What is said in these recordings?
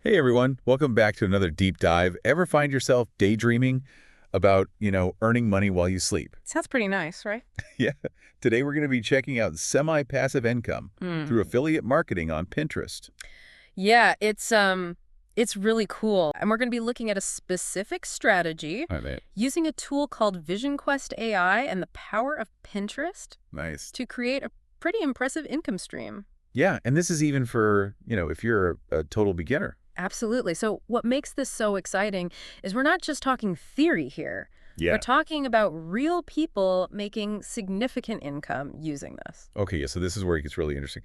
Hey everyone, welcome back to another deep dive. Ever find yourself daydreaming about, earning money while you sleep? Sounds pretty nice, right? Yeah. Today we're going to be checking out semi-passive income through Mm. affiliate marketing on Pinterest. Yeah, it's really cool. And we're going to be looking at a specific strategy All right. using a tool called Vision Quest AI and the power of Pinterest Nice. to create a pretty impressive income stream. Yeah, and this is even for, if you're a total beginner. Absolutely. So what makes this so exciting is we're not just talking theory here. We're Yeah. talking about real people making significant income using this. Okay, yeah, so this is where it gets really interesting.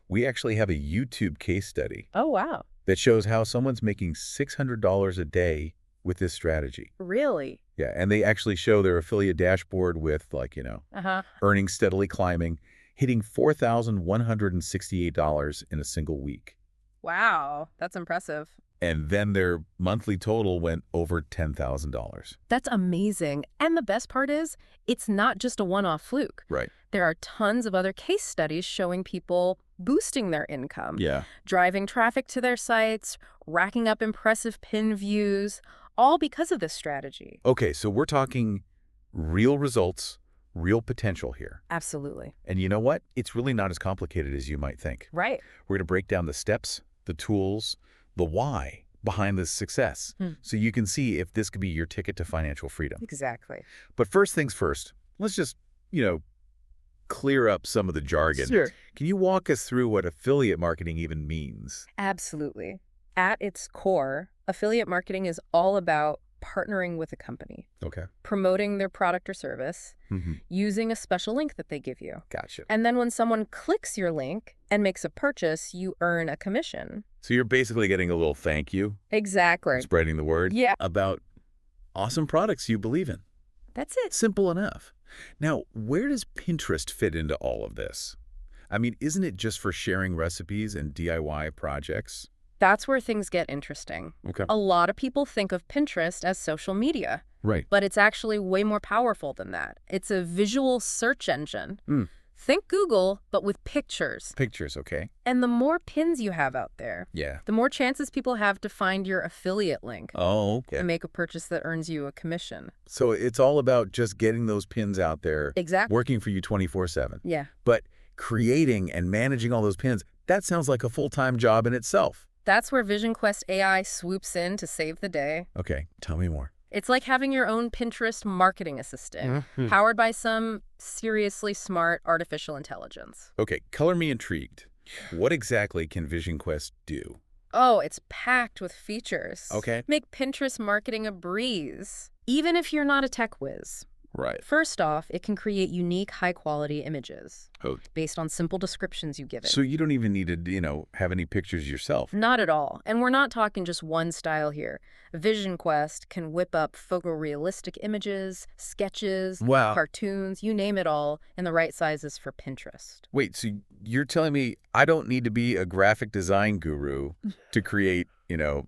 We actually have a YouTube case study Oh, wow. that shows how someone's making $600 a day with this strategy. Really? Yeah, and they actually show their affiliate dashboard with Uh-huh. earnings steadily climbing, hitting $4,168 in a single week. Wow, that's impressive. And then their monthly total went over $10,000. That's amazing. And the best part is, it's not just a one-off fluke. Right. There are tons of other case studies showing people boosting their income, Yeah. driving traffic to their sites, racking up impressive pin views, all because of this strategy. Okay, so we're talking real results, real potential here. Absolutely. And you know what? It's really not as complicated as you might think. Right. We're going to break down the steps, the tools, the why behind this success, so you can see if this could be your ticket to financial freedom. Exactly. But first things first, let's just, clear up some of the jargon. Sure. Can you walk us through what affiliate marketing even means? Absolutely. At its core, affiliate marketing is all about partnering with a company, Okay. promoting their product or service, Mm-hmm. using a special link that they give you. Gotcha. And then when someone clicks your link and makes a purchase, you earn a commission. So you're basically getting a little thank you, Exactly. spreading the word Yeah. about awesome products you believe in. That's it. Simple enough. Now, where does Pinterest fit into all of this? I mean, isn't it just for sharing recipes and DIY projects? That's where things get interesting. Okay. A lot of people think of Pinterest as social media, Right. but it's actually way more powerful than that. It's a visual search engine. Mm. Think Google, but with pictures. Pictures, okay. And the more pins you have out there, Yeah. the more chances people have to find your affiliate link Oh, okay. and make a purchase that earns you a commission. So it's all about just getting those pins out there, Exactly. working for you 24/7. Yeah. But creating and managing all those pins, that sounds like a full-time job in itself. That's where Vision Quest AI swoops in to save the day. Okay, tell me more. It's like having your own Pinterest marketing assistant, powered by some seriously smart artificial intelligence. Okay, color me intrigued. What exactly can Vision Quest do? Oh, it's packed with features. Okay. Make Pinterest marketing a breeze, even if you're not a tech whiz. Right. First off, it can create unique, high-quality images Oh, based on simple descriptions you give it. so you don't even need to, have any pictures yourself. Not at all. And we're not talking just one style here. Vision Quest can whip up photorealistic images, sketches, Wow. cartoons, you name it all, in the right sizes for Pinterest. Wait, so you're telling me I don't need to be a graphic design guru to create,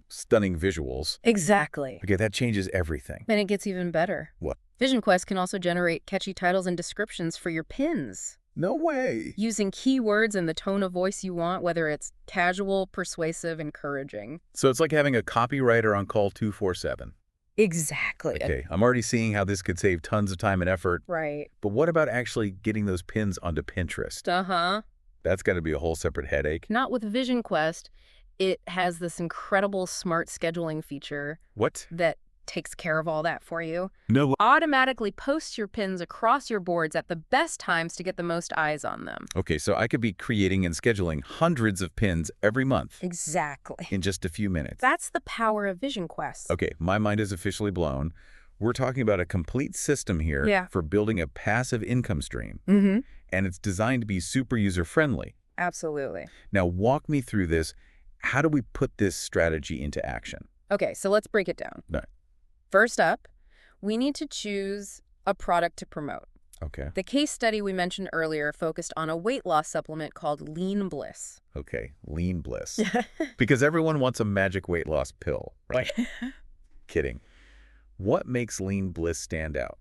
stunning visuals? Exactly. Okay, that changes everything. And it gets even better. What? Vision Quest can also generate catchy titles and descriptions for your pins, No way. using keywords and the tone of voice you want, whether it's casual, persuasive, encouraging. So it's like having a copywriter on call 24/7. Exactly. Okay, I'm already seeing how this could save tons of time and effort. Right. But what about actually getting those pins onto Pinterest? Uh-huh. That's got to be a whole separate headache. Not with Vision Quest. It has this incredible smart scheduling feature What? that takes care of all that for you. No. Automatically posts your pins across your boards at the best times to get the most eyes on them. Okay, so I could be creating and scheduling hundreds of pins every month Exactly. in just a few minutes. That's the power of Vision Quest. Okay, my mind is officially blown. We're talking about a complete system here Yeah. for building a passive income stream, Mm-hmm. and it's designed to be super user-friendly. Absolutely. Now, walk me through this. How do we put this strategy into action? Okay, so let's break it down. Right. First up, we need to choose a product to promote. Okay. The case study we mentioned earlier focused on a weight loss supplement called Lean Bliss. Okay, Lean Bliss. Because everyone wants a magic weight loss pill, right? Kidding. What makes Lean Bliss stand out?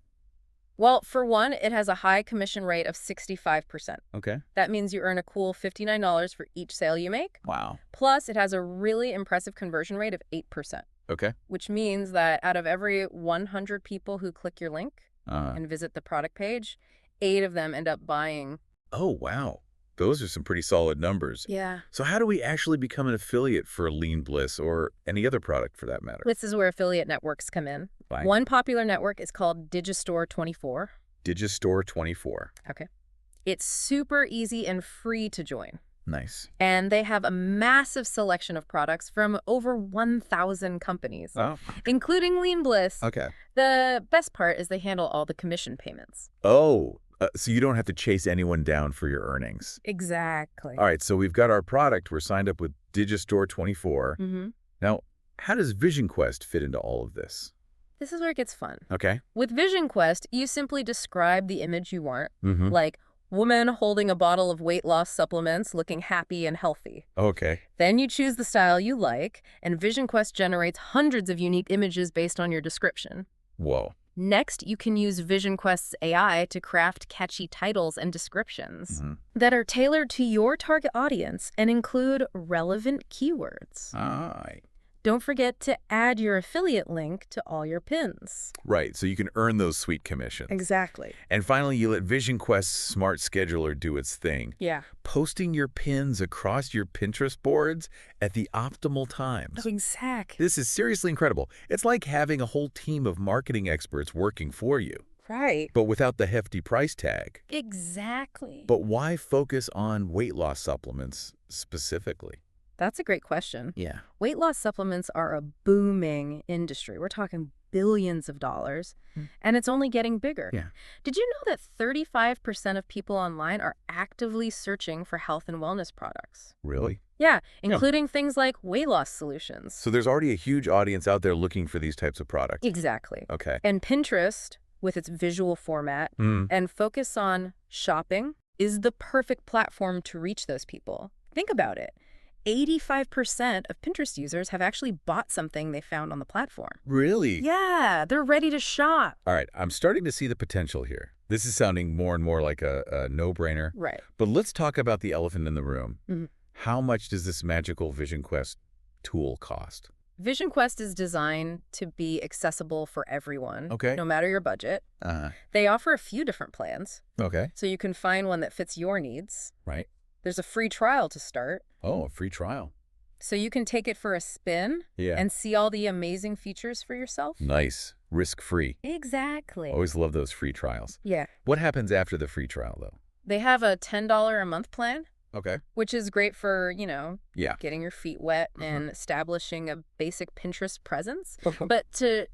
Well, for one, it has a high commission rate of 65%. Okay. That means you earn a cool $59 for each sale you make. Wow. Plus, it has a really impressive conversion rate of 8%, Okay. which means that out of every 100 people who click your link Uh, and visit the product page, 8 of them end up buying. oh, wow. Those are some pretty solid numbers. Yeah. So how do we actually become an affiliate for Lean Bliss or any other product for that matter? This is where affiliate networks come in. Fine. One popular network is called Digistore24. Digistore24. Okay. It's super easy and free to join. Nice. And they have a massive selection of products from over 1,000 companies, Oh, including Lean Bliss. okay. The best part is they handle all the commission payments. Oh, so you don't have to chase anyone down for your earnings. Exactly. All right, so we've got our product. We're signed up with Digistore24. Mm-hmm. Now, how does Vision Quest fit into all of this? This is where it gets fun. Okay. With Vision Quest, you simply describe the image you want, Mm-hmm. like woman holding a bottle of weight loss supplements looking happy and healthy. Okay. Then you choose the style you like, and Vision Quest generates hundreds of unique images based on your description. Whoa. Next, you can use Vision Quest's AI to craft catchy titles and descriptions Mm-hmm. that are tailored to your target audience and include relevant keywords. All right. Don't forget to add your affiliate link to all your pins. Right, so you can earn those sweet commissions. Exactly. And finally, you let Vision Quest's smart scheduler do its thing, Yeah. posting your pins across your Pinterest boards at the optimal times. Exactly. This is seriously incredible. It's like having a whole team of marketing experts working for you, Right. but without the hefty price tag. Exactly. But why focus on weight loss supplements specifically? That's a great question. Yeah. Weight loss supplements are a booming industry. We're talking billions of dollars, and it's only getting bigger. Yeah. Did you know that 35% of people online are actively searching for health and wellness products? Really? Yeah, including things like weight loss solutions. So there's already a huge audience out there looking for these types of products. Exactly. Okay. And Pinterest, with its visual format and focus on shopping, is the perfect platform to reach those people. Think about it. 85% of Pinterest users have actually bought something they found on the platform. Really? Yeah, they're ready to shop. All right, I'm starting to see the potential here. This is sounding more and more like a no-brainer. Right. But let's talk about the elephant in the room. Mhm. How much does this magical Vision Quest tool cost? Vision Quest is designed to be accessible for everyone, Okay. no matter your budget. Uh, They offer a few different plans, okay. so you can find one that fits your needs. Right. There's a free trial to start, Oh, a free trial. so you can take it for a spin Yeah. and see all the amazing features for yourself. Nice. Risk-free. Exactly. Always love those free trials. Yeah. What happens after the free trial, though? They have a $10 a month plan, Okay. which is great for, Yeah. getting your feet wet and establishing a basic Pinterest presence. But to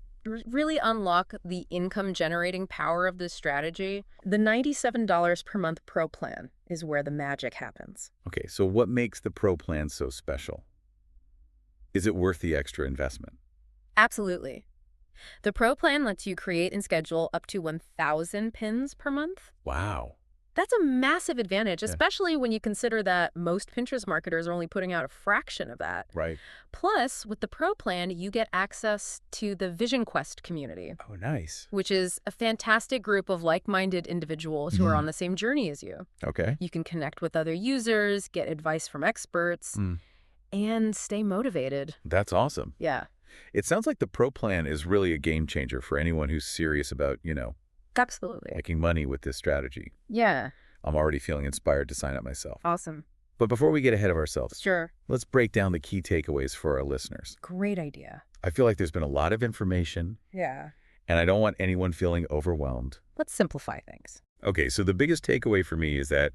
really unlock the income-generating power of this strategy, the $97 per month Pro plan is where the magic happens. Okay, so what makes the Pro plan so special? Is it worth the extra investment? Absolutely. The Pro plan lets you create and schedule up to 1,000 pins per month. Wow. That's a massive advantage, Yeah. especially when you consider that most Pinterest marketers are only putting out a fraction of that. Right. Plus, with the Pro plan, you get access to the Vision Quest community, Oh, nice. which is a fantastic group of like-minded individuals who are on the same journey as you. Okay. You can connect with other users, get advice from experts, and stay motivated. That's awesome. Yeah, It sounds like the Pro plan is really a game changer for anyone who's serious about, absolutely. making money with this strategy. Yeah, I'm already feeling inspired to sign up myself. awesome. But before we get ahead of ourselves, Sure. let's break down the key takeaways for our listeners. Great idea. I feel like there's been a lot of information, Yeah. and I don't want anyone feeling overwhelmed. Let's simplify things. Okay, so the biggest takeaway for me is that,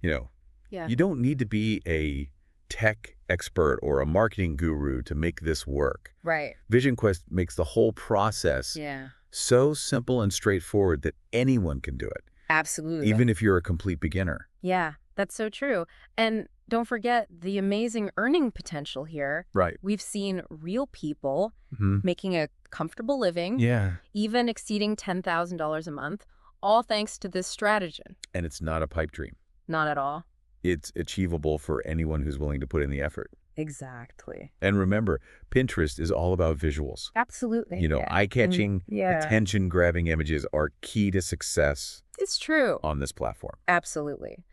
Yeah. you don't need to be a tech expert or a marketing guru to make this work. Right. Vision Quest makes the whole process Yeah. so simple and straightforward that anyone can do it, Absolutely. even if you're a complete beginner. Yeah, that's so true. And don't forget the amazing earning potential here. Right. We've seen real people Mm-hmm. making a comfortable living, Yeah. even exceeding $10,000 a month, all thanks to this strategy. And it's not a pipe dream. Not at all. It's achievable for anyone who's willing to put in the effort. Exactly. And remember, Pinterest is all about visuals. Absolutely. Yeah. Eye-catching, Yeah. attention-grabbing images are key to success It's true. on this platform. Absolutely.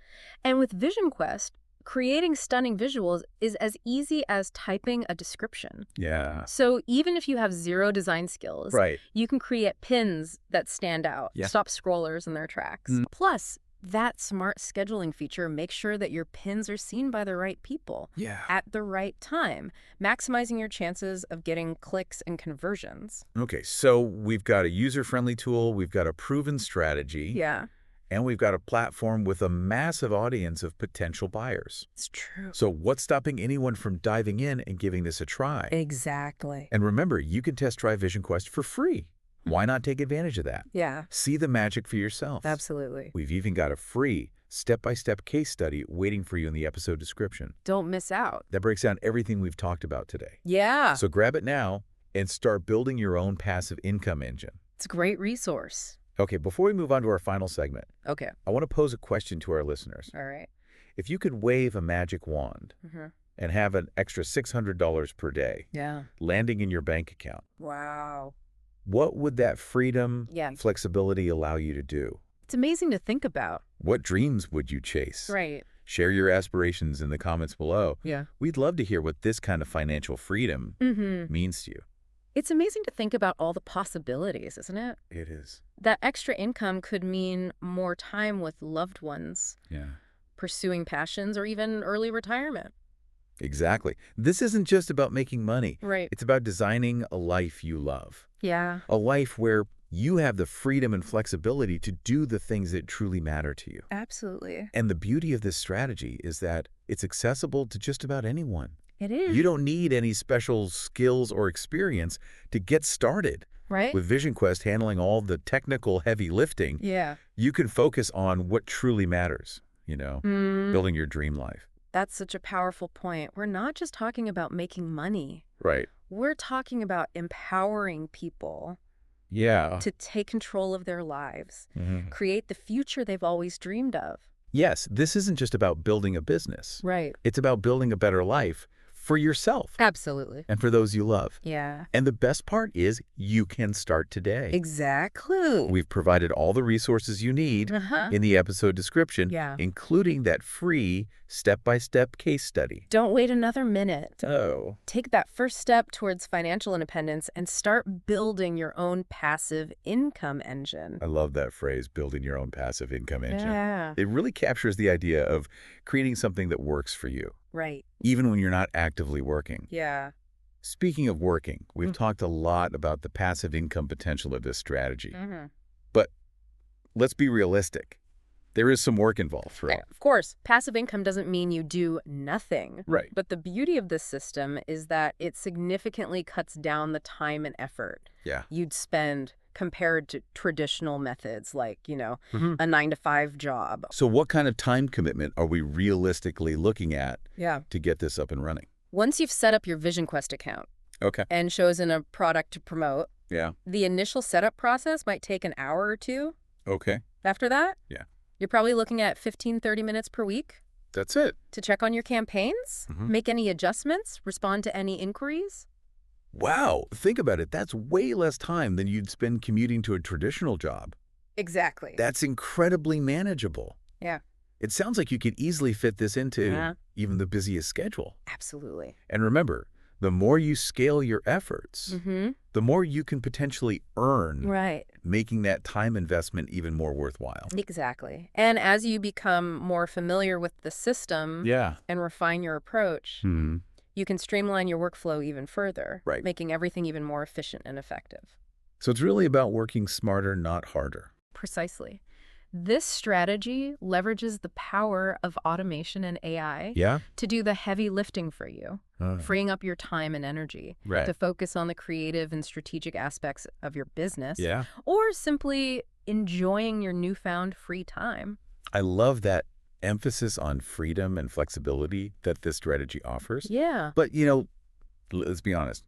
And with Vision Quest, creating stunning visuals is as easy as typing a description. Yeah. So even if you have zero design skills, Right. you can create pins that stand out, Yeah. stop scrollers in their tracks. Plus, that smart scheduling feature makes sure that your pins are seen by the right people Yeah. at the right time, maximizing your chances of getting clicks and conversions. Okay, so we've got a user-friendly tool, we've got a proven strategy, Yeah, and we've got a platform with a massive audience of potential buyers. it's true. So what's stopping anyone from diving in and giving this a try? Exactly. And remember, you can test drive Vision Quest for free. Why not take advantage of that? Yeah, See the magic for yourself. absolutely. We've even got a free step-by-step case study waiting for you in the episode description. Don't miss out. That breaks down everything we've talked about today. Yeah, So grab it now and start building your own passive income engine. it's a great resource. Okay, before we move on to our final segment, Okay, I want to pose a question to our listeners. all right. If you could wave a magic wand and have an extra $600 per day Yeah. landing in your bank account, Wow. what would that freedom, Yeah. flexibility allow you to do? It's amazing to think about. What dreams would you chase? Right. Share your aspirations in the comments below. Yeah. We'd love to hear what this kind of financial freedom means to you. It's amazing to think about all the possibilities, isn't it? It is. That extra income could mean more time with loved ones, Yeah. pursuing passions, or even early retirement. Exactly. This isn't just about making money. Right. It's about designing a life you love. Yeah. A life where you have the freedom and flexibility to do the things that truly matter to you. Absolutely. And the beauty of this strategy is that it's accessible to just about anyone. It is. You don't need any special skills or experience to get started. Right? With Vision Quest handling all the technical heavy lifting, Yeah. you can focus on what truly matters, building your dream life. That's such a powerful point. We're not just talking about making money. Right. We're talking about empowering people Yeah. to take control of their lives, create the future they've always dreamed of. Yes, this isn't just about building a business. Right. It's about building a better life for yourself Absolutely. and for those you love. Yeah. And the best part is you can start today. Exactly. We've provided all the resources you need in the episode description, Yeah. including that free step-by-step case study. Don't wait another minute. Oh. Take that first step towards financial independence and start building your own passive income engine. I love that phrase, building your own passive income engine. Yeah. It really captures the idea of creating something that works for you, Right. even when you're not actively working. Yeah. Speaking of working, we've talked a lot about the passive income potential of this strategy. But let's be realistic. There is some work involved, right? Of course, passive income doesn't mean you do nothing. Right. But the beauty of this system is that it significantly cuts down the time and effort Yeah. you'd spend compared to traditional methods like, a 9-to-5 job. So what kind of time commitment are we realistically looking at Yeah. to get this up and running? Once you've set up your Vision Quest account Okay. and chosen a product to promote, Yeah. the initial setup process might take an hour or two. Okay. After that, Yeah. you're probably looking at 15-30 minutes per week That's it. to check on your campaigns, make any adjustments, respond to any inquiries. Wow. Think about it. That's way less time than you'd spend commuting to a traditional job. Exactly. That's incredibly manageable. Yeah. It sounds like you could easily fit this into Yeah. even the busiest schedule. Absolutely. And remember, the more you scale your efforts, the more you can potentially earn, Right. making that time investment even more worthwhile. Exactly. And as you become more familiar with the system and refine your approach, you can streamline your workflow even further, Right. making everything even more efficient and effective. So it's really about working smarter, not harder. Precisely. This strategy leverages the power of automation and AI Yeah? to do the heavy lifting for you, freeing up your time and energy Right. to focus on the creative and strategic aspects of your business, Yeah. or simply enjoying your newfound free time. I love that emphasis on freedom and flexibility that this strategy offers. Yeah. But, let's be honest,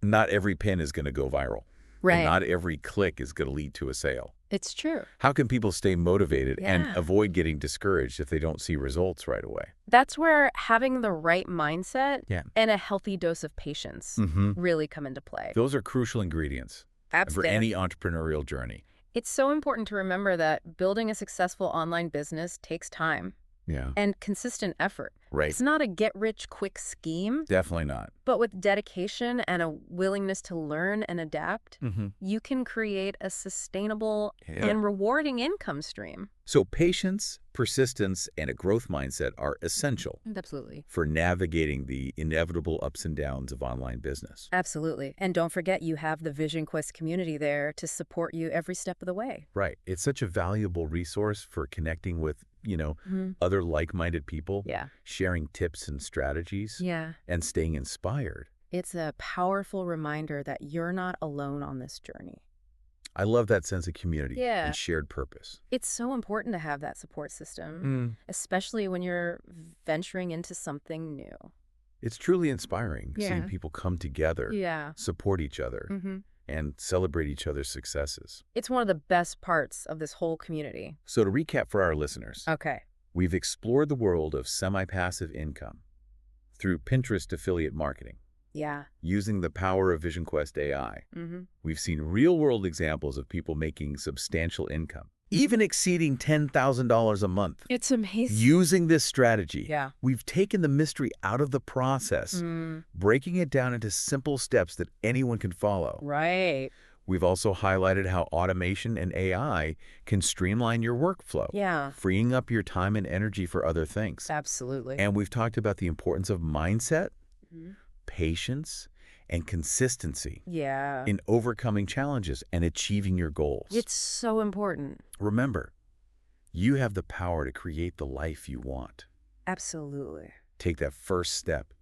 not every pin is going to go viral. Right. And not every click is going to lead to a sale. It's true. How can people stay motivated and Yeah. avoid getting discouraged if they don't see results right away? That's where having the right mindset Yeah. and a healthy dose of patience really come into play. Those are crucial ingredients for Absolutely. any entrepreneurial journey. It's so important to remember that building a successful online business takes time Yeah. and consistent effort. Right. It's not a get-rich-quick scheme, Definitely not. but with dedication and a willingness to learn and adapt, you can create a sustainable and rewarding income stream. So patience, persistence, and a growth mindset are essential Absolutely. for navigating the inevitable ups and downs of online business. Absolutely. And don't forget, you have the Vision Quest community there to support you every step of the way. Right. It's such a valuable resource for connecting with, other like-minded people, Yeah. sharing tips and strategies, Yeah. and staying inspired. It's a powerful reminder that you're not alone on this journey. I love that sense of community Yeah. and shared purpose. It's so important to have that support system, especially when you're venturing into something new. It's truly inspiring seeing Yeah. people come together, Yeah. support each other, and celebrate each other's successes. It's one of the best parts of this whole community. So to recap for our listeners, Okay. we've explored the world of semi-passive income through Pinterest affiliate marketing, Yeah. using the power of Vision Quest AI. We've seen real-world examples of people making substantial income, even exceeding $10,000 a month. It's amazing. Using this strategy, Yeah. we've taken the mystery out of the process, breaking it down into simple steps that anyone can follow. Right. We've also highlighted how automation and AI can streamline your workflow, Yeah. freeing up your time and energy for other things. Absolutely. And we've talked about the importance of mindset, patience, and consistency Yeah. in overcoming challenges and achieving your goals. It's so important. Remember, you have the power to create the life you want. Absolutely. Take that first step,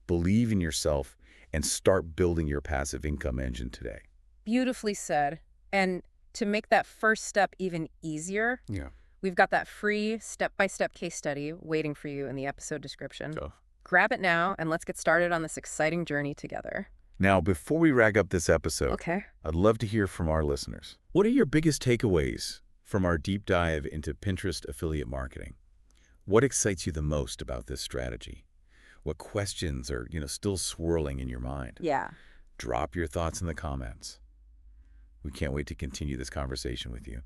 believe in yourself, and start building your passive income engine today. Beautifully said. And to make that first step even easier, Yeah. we've got that free step-by-step case study waiting for you in the episode description. Grab it now, and let's get started on this exciting journey together. Now, before we wrap up this episode, Okay. I'd love to hear from our listeners. What are your biggest takeaways from our deep dive into Pinterest affiliate marketing? What excites you the most about this strategy? What questions are, still swirling in your mind? Yeah. Drop your thoughts in the comments. We can't wait to continue this conversation with you.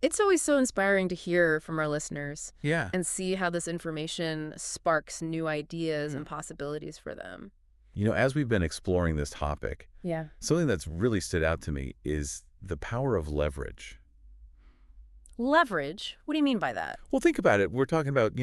It's always so inspiring to hear from our listeners Yeah. and see how this information sparks new ideas and possibilities for them. As we've been exploring this topic, Yeah. something that's really stood out to me is the power of leverage. Leverage? What do you mean by that? Well, think about it. We're talking about,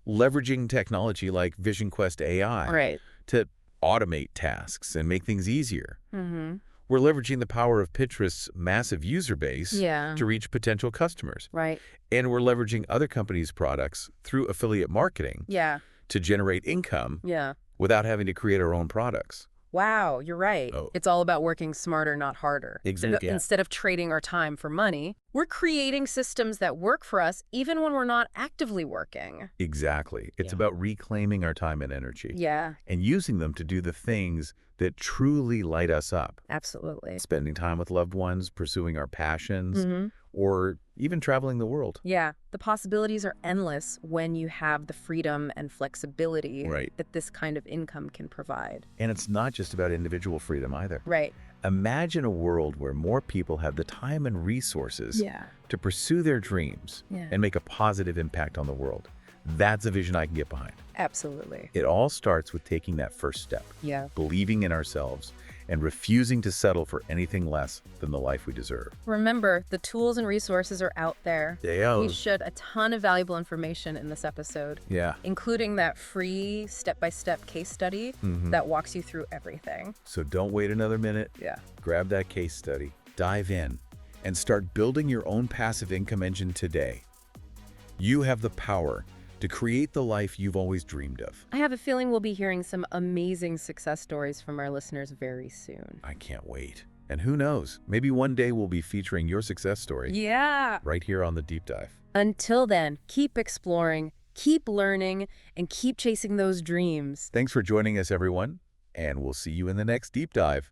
leveraging technology like Vision Quest AI Right. to automate tasks and make things easier. Mm-hmm. We're leveraging the power of Pinterest's massive user base Yeah. to reach potential customers. Right. And we're leveraging other companies' products through affiliate marketing Yeah. to generate income Yeah. without having to create our own products. Wow, you're right. Oh. It's all about working smarter, not harder. Exactly. Instead of trading our time for money, we're creating systems that work for us even when we're not actively working. Exactly. It's Yeah. about reclaiming our time and energy Yeah, and using them to do the things that truly light us up. absolutely. Spending time with loved ones, pursuing our passions, Mm-hmm. or even traveling the world. Yeah, the possibilities are endless when you have the freedom and flexibility Right. that this kind of income can provide. And it's not just about individual freedom either. Right. Imagine a world where more people have the time and resources Yeah. to pursue their dreams Yeah. and make a positive impact on the world. That's a vision I can get behind. Absolutely. It all starts with taking that first step, Yeah. believing in ourselves, and refusing to settle for anything less than the life we deserve. Remember, the tools and resources are out there. Yeah. We shared a ton of valuable information in this episode, Yeah. including that free step-by-step case study that walks you through everything. So don't wait another minute. Yeah. Grab that case study, dive in, and start building your own passive income engine today. You have the power to create the life you've always dreamed of. I have a feeling we'll be hearing some amazing success stories from our listeners very soon. I can't wait. And who knows, maybe one day we'll be featuring your success story Yeah. right here on the Deep Dive. Until then, keep exploring, keep learning, and keep chasing those dreams. Thanks for joining us, everyone, and we'll see you in the next Deep Dive.